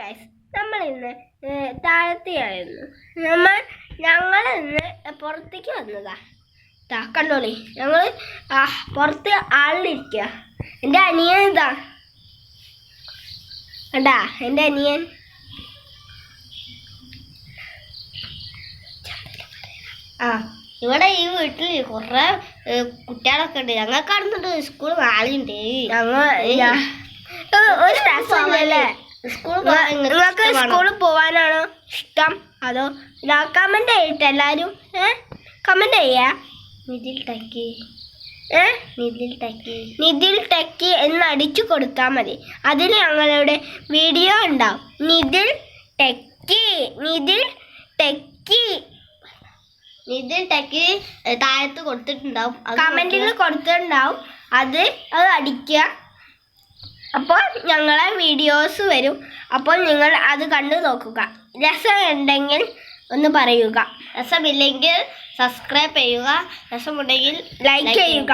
Guys, നമ്മൾ ഇന്ന് താഴത്തെയായിരുന്നു. ഞങ്ങൾ ഇന്ന് പുറത്തേക്ക് വന്നതാ. കണ്ടോളി, ഞങ്ങൾ പുറത്ത് ആളിലിരിക്കുക. എൻ്റെ അനിയൻ ഇതാ കണ്ടാ, എൻ്റെ അനിയൻ. ഇവിടെ ഈ വീട്ടിൽ കുറെ കുട്ടികളൊക്കെ ഉണ്ട്. ഞങ്ങൾ കാണുന്നുണ്ട് സ്കൂൾ നാളുണ്ട്. ഒരു രസമല്ലേ നിങ്ങൾക്ക് സ്കൂളിൽ പോവാനാണോ ഇഷ്ടം? അതോ കമന്റ് ചെയ്തിട്ട് എല്ലാരും കമന്റ് ചെയ്യാ. നിതിൽ ടെക്കി എന്ന് അടിച്ചു കൊടുത്താൽ മതി. അതിൽ ഞങ്ങളുടെ വീഡിയോ ഉണ്ടാവും. നിതിൽ ടെക്കി താഴത്ത് കൊടുത്തിട്ടുണ്ടാവും, കമന്റിൽ കൊടുത്തിട്ടുണ്ടാവും. അത് അടിക്കുക. അപ്പോൾ ഞങ്ങളെ വീഡിയോസ് വരും. അപ്പോൾ നിങ്ങൾ അത് കണ്ടു നോക്കുക. രസമുണ്ടെങ്കിൽ ഒന്ന് പറയുക, രസമില്ലെങ്കിൽ സബ്സ്ക്രൈബ് ചെയ്യുക, രസമുണ്ടെങ്കിൽ ലൈക്ക് ചെയ്യുക.